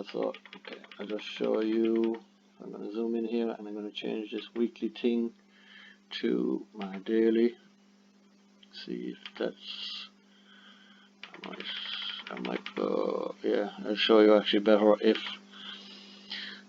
also, okay, I'll just show you. I'm going to zoom in here and I'm going to change this weekly thing to my daily. See if that's, I might go, yeah, I'll show you actually better if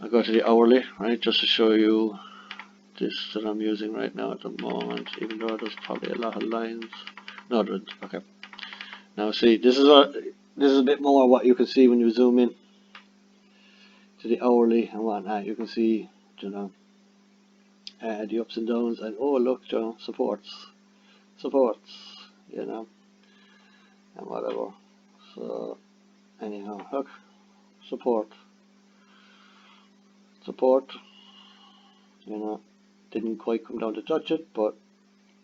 I go to the hourly, right, just to show you this that I'm using right now at the moment, even though there's probably a lot of lines. No, there isn't. Okay. Now see, this is a bit more what you can see when you zoom in to the hourly and whatnot. You can see, you know, the ups and downs, and oh look, you know, supports, you know, and whatever. So anyhow, look, support, you know, didn't quite come down to touch it, but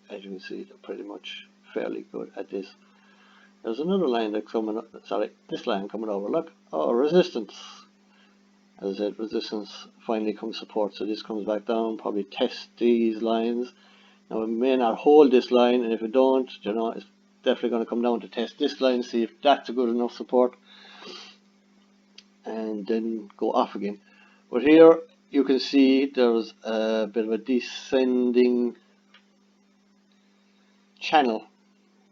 as you can see, they're pretty much fairly good at this. There's another line that's coming up, sorry, this line coming over, look, oh, resistance. As I said, resistance finally comes support, so this comes back down, probably test these lines. Now it may not hold this line, and if it don't, you know, it's definitely going to come down to test this line, see if that's a good enough support, and then go off again. But here you can see there's a bit of a descending channel,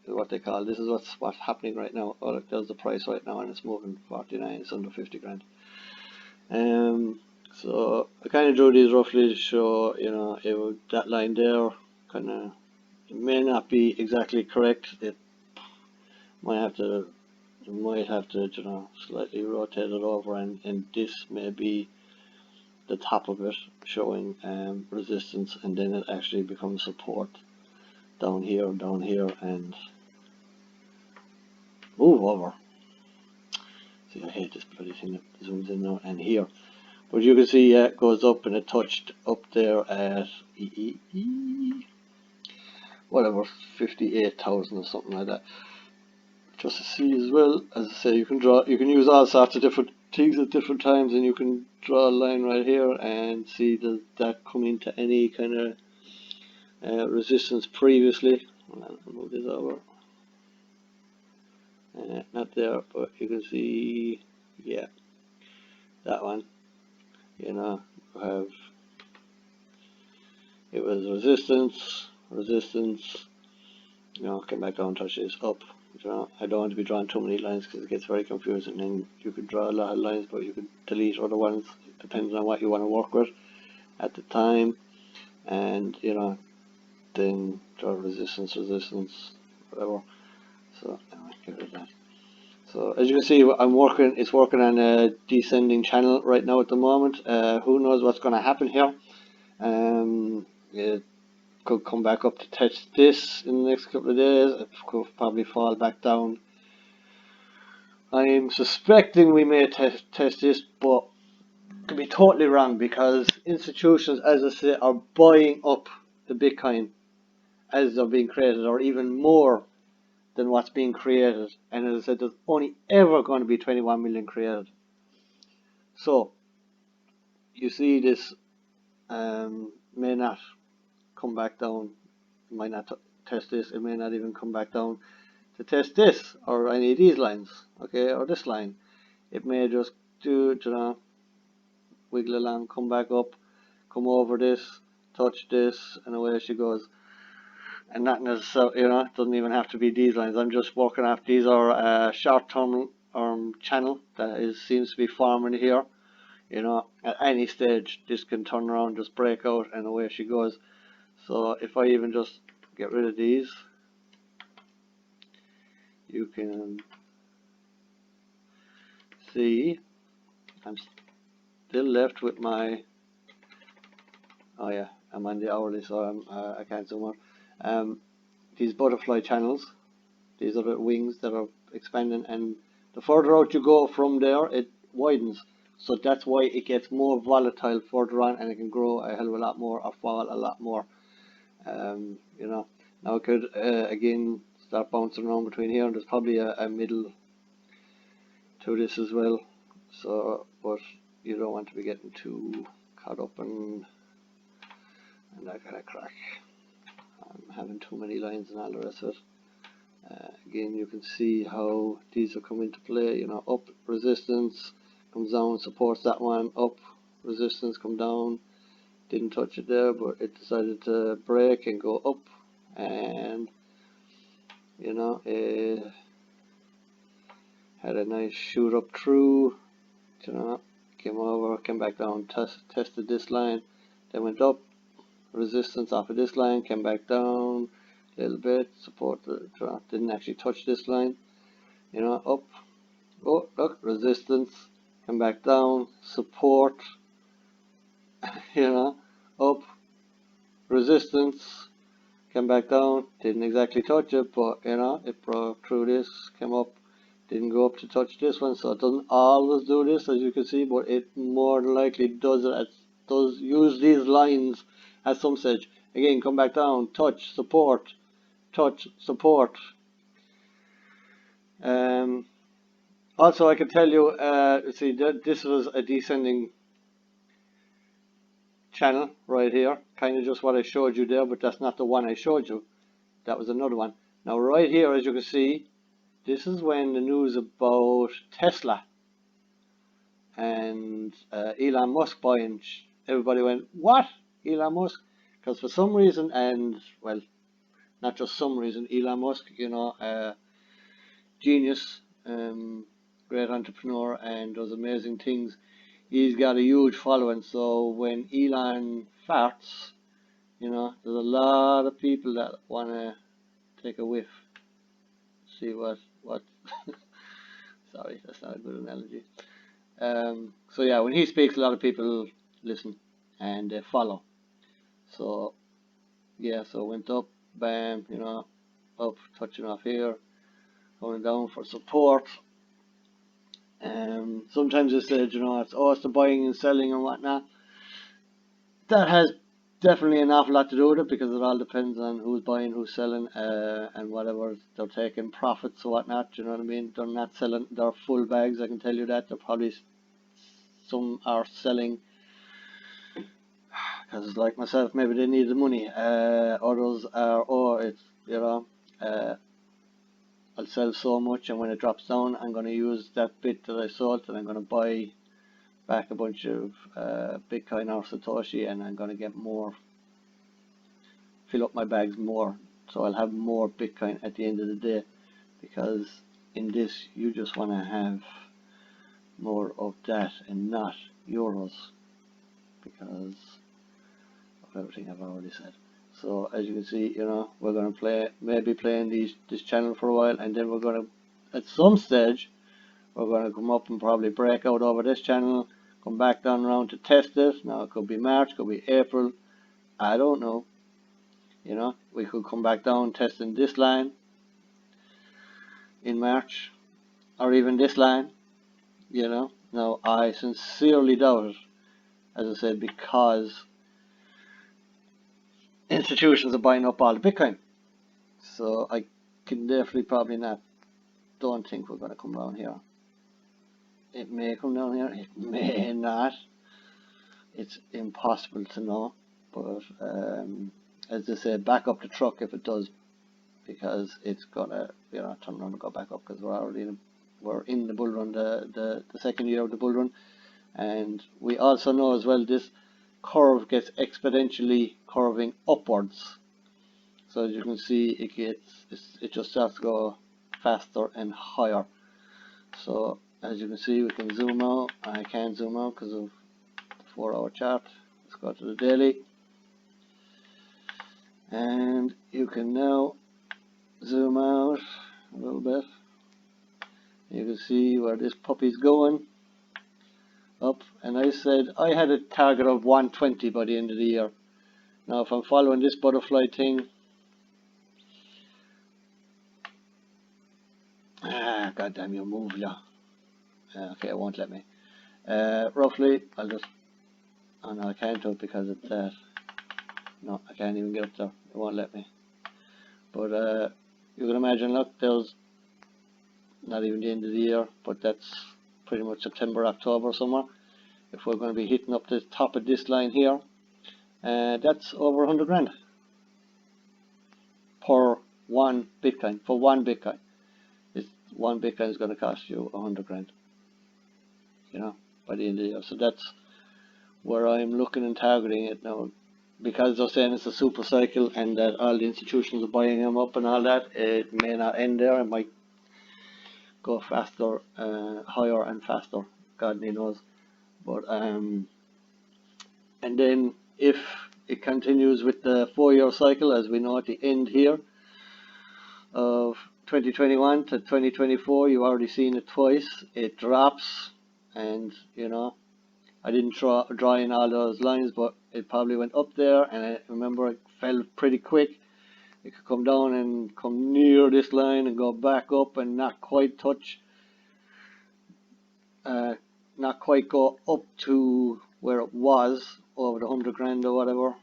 is what they call. This is what's happening right now. Oh look, there's the price right now, and it's moving 49. It's under 50 grand. So I kind of drew these roughly to show, you know, that line there kind of, it may not be exactly correct. It might have to, you know, slightly rotate it over, and this may be the top of it showing resistance, and then it actually becomes support down here, and move over. See, I hate this bloody thing that zooms in now, and here. But you can see it goes up, and it touched up there at whatever, 58,000 or something like that. Just to see as well, as I say, you can use all sorts of different things at different times, and you can draw a line right here and see does that come into any kind of resistance previously. I'll move this over. Not there, but you can see, yeah, that one. You know, it was resistance, you know, come back down, touch this up. You know, I don't want to be drawing too many lines because it gets very confusing, and you could draw a lot of lines, but you could delete other ones, depending on what you want to work with at the time. And you know, then draw resistance, whatever. So anyway, get rid of that. So as you can see, it's working on a descending channel right now at the moment. Who knows what's going to happen here? It could come back up to test this in the next couple of days. It could probably fall back down. I'm suspecting we may test this, but could be totally wrong, because institutions, as I say, are buying up the Bitcoin as they're being created, or even more than what's being created. And as I said, there's only ever going to be 21 million created. So you see this may not come back down. It might not test this. It may not even come back down to test this or any of these lines, okay, or this line. It may just do, you know, wiggle along, come back up, come over this, touch this, and away she goes. And not necessarily, you know, it doesn't even have to be these lines. I'm just working off, these are short-term channel that seems to be forming here. You know, at any stage this can turn around, just break out, and away she goes. So if I even just get rid of these, you can see I'm still left with my, oh yeah, I'm on the hourly, so I can't zoom out. These butterfly channels, these are the wings that are expanding, and the further out you go from there, it widens. So that's why it gets more volatile further on, and it can grow a hell of a lot more or fall a lot more. You know, now it could again start bouncing around between here, and there's probably a middle to this as well. So, but you don't want to be getting too caught up in that kind of crack. I'm having too many lines and all the rest of it. Again, you can see how these are coming into play. You know, up resistance, comes down, supports that one, up, resistance, come down, didn't touch it there, but it decided to break and go up, and you know, it had a nice shoot up through, you know, came over, came back down, tested this line, then went up, resistance off of this line, came back down a little bit, support the drop, didn't actually touch this line, you know, up, oh look, resistance, come back down, support, you know, up, resistance, came back down, didn't exactly touch it, but you know, it broke through this, came up, didn't go up to touch this one, so it doesn't always do this, as you can see, but it more than likely does it, does use these lines at some stage. Again, come back down, touch, support, touch, support. Also, I can tell you, see, this was a descending channel right here, kind of just what I showed you there, but that's not the one I showed you. That was another one. Now, right here, as you can see, this is when the news about Tesla and Elon Musk buying, everybody went, what? Elon Musk? Because for some reason, and well, not just some reason, Elon Musk, you know, genius, great entrepreneur, and does amazing things. He's got a huge following, so when Elon farts, you know, there's a lot of people that want to take a whiff, see what sorry, that's not a good analogy. So yeah, when he speaks, a lot of people listen and they follow. So yeah, so went up, bam, you know, up, touching off here, going down for support. Sometimes they said, you know, it's the buying and selling and whatnot. That has definitely an awful lot to do with it, because it all depends on who's buying, who's selling, and whatever they're taking profits or whatnot. You know what I mean? They're not selling their full bags, I can tell you that. They're probably, some are selling because, like myself, maybe they need the money. Others are, oh, it's, you know, I'll sell so much, and when it drops down, I'm going to use that bit that I sold, and I'm going to buy back a bunch of Bitcoin or Satoshi, and I'm going to get more, fill up my bags more, so I'll have more Bitcoin at the end of the day, because in this you just want to have more of that and not euros, because of everything I've already said. So as you can see, you know, we're going to maybe play in this channel for a while, and then we're going to, at some stage, we're going to come up and probably break out over this channel, come back down around to test it. Now it could be March, could be April, I don't know. You know, we could come back down testing this line in March, or even this line, you know. Now I sincerely doubt it, as I said, because institutions are buying up all the Bitcoin. So I can definitely probably not, don't think we're going to come down here. It may come down here, it may not. It's impossible to know. But as they say, back up the truck if it does, because it's gonna, you know, turn around and go back up, because we're in the bull run, the second year of the bull run, and we also know as well this curve gets exponentially curving upwards. So as you can see, it just starts to go faster and higher. So as you can see, we can zoom out. I can't zoom out because of the 4-hour chart. Let's go to the daily, and you can now zoom out a little bit. You can see where this puppy's going up, and I said I had a target of 120 by the end of the year. Now if I'm following this butterfly thing, god damn you, move, yeah. Okay, it won't let me. Roughly, I'll just, oh no, I can't do it because it's that. No, I can't even get up there, it won't let me. But you can imagine, look, there's not even the end of the year, but that's pretty much September, October somewhere. If we're going to be hitting up the top of this line here, that's over 100 grand per one Bitcoin. For one Bitcoin, one Bitcoin is going to cost you 100 grand. you know, by the end of the year. So that's where I'm looking and targeting it now. Because they're saying it's a super cycle and that all the institutions are buying them up and all that, it may not end there. It might go faster, higher and faster. God only knows. But and then if it continues with the 4-year cycle, as we know at the end here of 2021 to 2024, you've already seen it twice. It drops, and you know, I didn't draw in all those lines, but it probably went up there, and I remember it fell pretty quick. It could come down and come near this line and go back up and not quite touch, not quite go up to where it was over the 100 grand or whatever.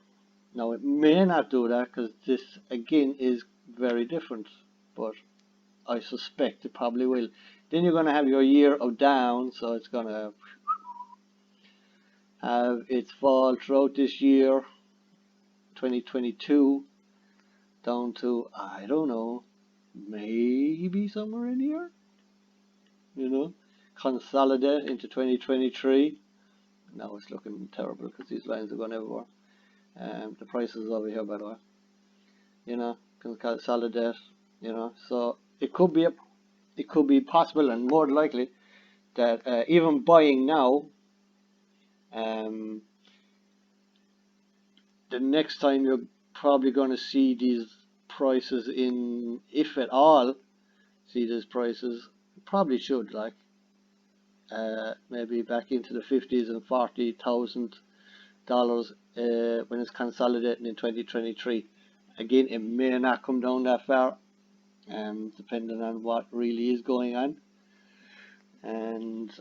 Now it may not do that because this again is very different, but I suspect it probably will. Then you're going to have your year of down, so it's going to have its fall throughout this year, 2022, down to, I don't know, maybe somewhere in here, you know, consolidate into 2023. Now it's looking terrible because these lines are going everywhere. The prices over here, by the way, you know, consolidate, you know, so it could be possible and more likely that even buying now, the next time you're probably going to see these prices in, if at all, see these prices, probably should, like, maybe back into the 50s and $40,000 when it's consolidating in 2023. Again, it may not come down that far, depending on what really is going on. And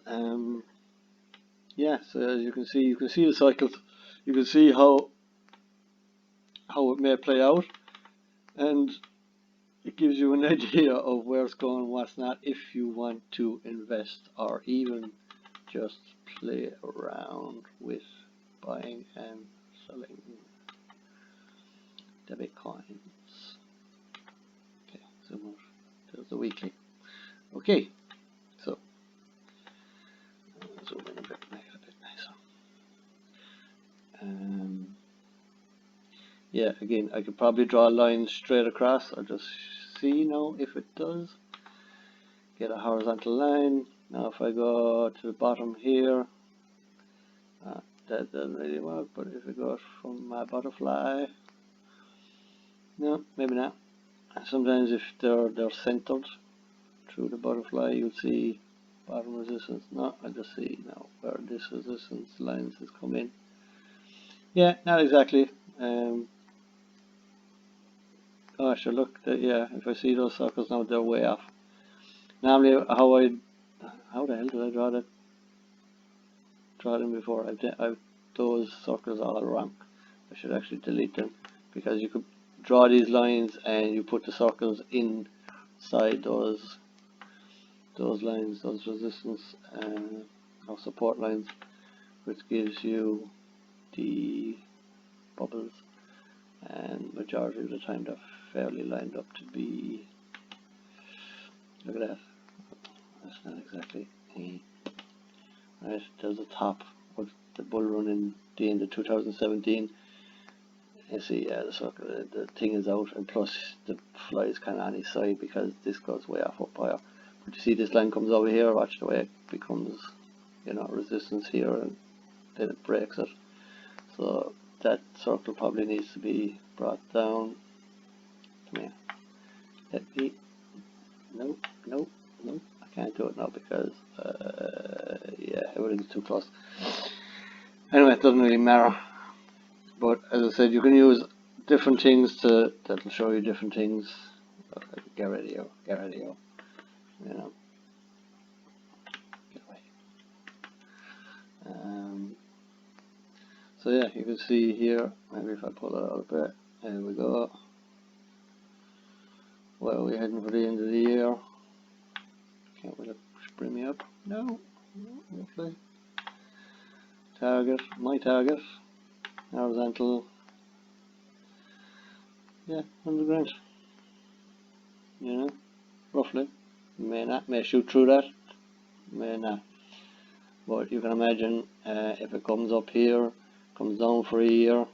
yeah, so as you can see the cycles. You can see how it may play out, and it gives you an idea of where it's going, what's not, if you want to invest or even just play around with buying and selling the bitcoins. Okay, so there's the weekly. Okay, so zoom in a bit, make it a bit nicer. Yeah, again, I could probably draw a line straight across. I'll just see now if it does. Get a horizontal line. Now if I go to the bottom here, that doesn't really work, but if I go from my butterfly, no, maybe not. Sometimes if they're centered through the butterfly, you'll see bottom resistance. No, I just see now where this resistance lines has come in. Yeah, not exactly. Oh, sure, look, yeah, if I see those circles now, they're way off. Normally, how the hell did I draw that? Draw them before. I've those circles all wrong. I should actually delete them, because you could draw these lines and you put the circles inside those lines, those resistance or support lines, which gives you the bubbles, and majority of the time they're fairly lined up to be. Look at that. That's not exactly a right. There's the top of the bull run in the end of 2017. You see, yeah, the circle, the thing is out, and plus the fly is kind of on his side because this goes way off up higher. But you see, this line comes over here. Watch the way it becomes, you know, resistance here, and then it breaks it. So that circle probably needs to be brought down. Come here. Let me. Nope. I can't do it now because yeah, everything's too close. Anyway, it doesn't really matter. But as I said, you can use different things that'll show you different things. Get rid of you, you know. Get away. So yeah, you can see here. Maybe if I pull it out a bit, there we go. Where are we heading for the end of the year? Can't will it bring me up? No, hopefully. Target, my target, horizontal. Yeah, 100 grand. You know, roughly. May not, may shoot through that, may not. But you can imagine if it comes up here, comes down for a year,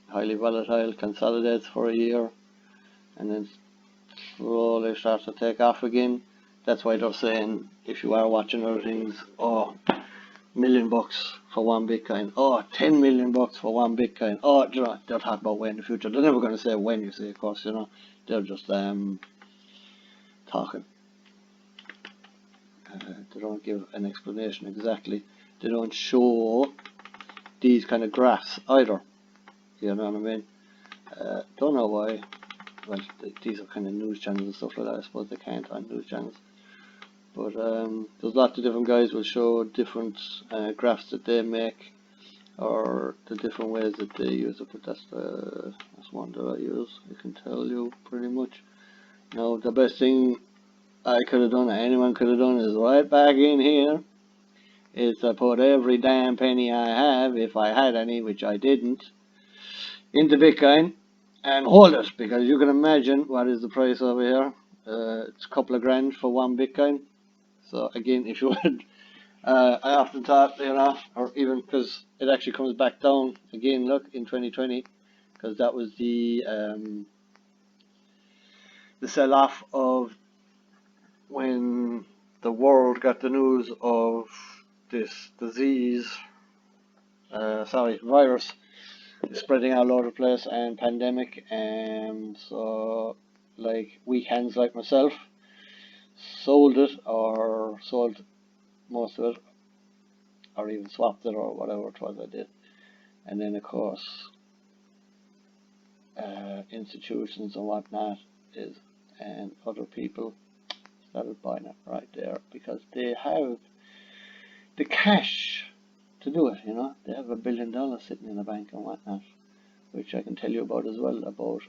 highly volatile, consolidates for a year, and then slowly starts to take off again. That's why they're saying, if you are watching other things, oh, $1,000,000 for one Bitcoin, oh, 10 million bucks for one Bitcoin, oh, you know, they're talking about way in the future. They're never going to say when, you see, of course, you know, they're just talking. They don't give an explanation exactly. They don't show these kind of graphs either. You know what I mean? Don't know why. Well, these are kind of news channels and stuff like that. I suppose they can't on news channels. But there's lots of different guys will show different graphs that they make, or the different ways that they use it. But that's one that I use. I can tell you pretty much. Now, the best thing I could have done, or anyone could have done, is right back in here. Is to put every damn penny I have, if I had any, which I didn't, into Bitcoin and hold it, because you can imagine what is the price over here. It's a couple of grand for one Bitcoin. So again, if you would, I often thought, you know, or even because it actually comes back down again. Look, in 2020, because that was the sell-off of when the world got the news of this disease, virus spreading all over the place, and pandemic, and so like weak hands like myself sold it, or sold most of it, or even swapped it, or whatever it was I did. And then of course institutions and whatnot and other people started buying it right there, because they have the cash to do it, you know. They have $1 billion sitting in the bank and whatnot, which I can tell you about as well. About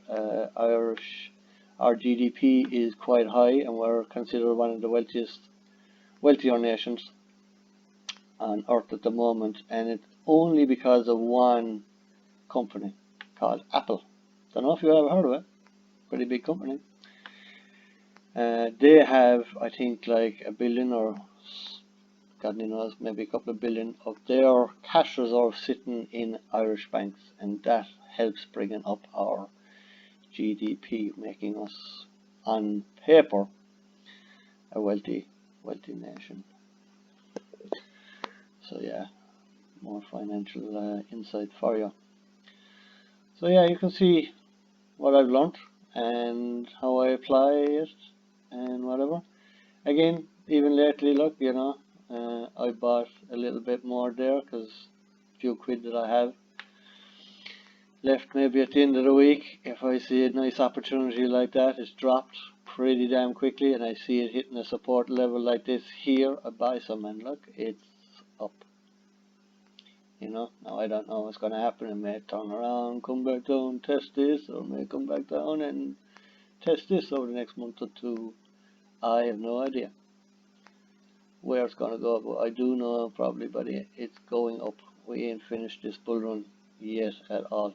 our GDP is quite high, and we're considered one of the wealthier nations on earth at the moment, and it's only because of one company called Apple. Don't know if you ever heard of it. Pretty big company. They have, I think, like $1 billion, or God knows, maybe a couple of billion of their cash reserves sitting in Irish banks, and that helps bringing up our GDP, making us, on paper, a wealthy nation. So yeah, more financial insight for you. So yeah, you can see what I've learned and how I apply it and whatever. Again, even lately, look, you know, I bought a little bit more there, because a few quid that I have left, maybe at the end of the week, if I see a nice opportunity like that, it's dropped pretty damn quickly, and I see it hitting a support level like this here, I buy some, and look, it's up. You know, now I don't know what's going to happen. It may turn around, come back down, test this, or it may come back down and test this over the next month or two. I have no idea where it's going to go, but I do know probably, but it's going up. We ain't finished this bull run yet at all.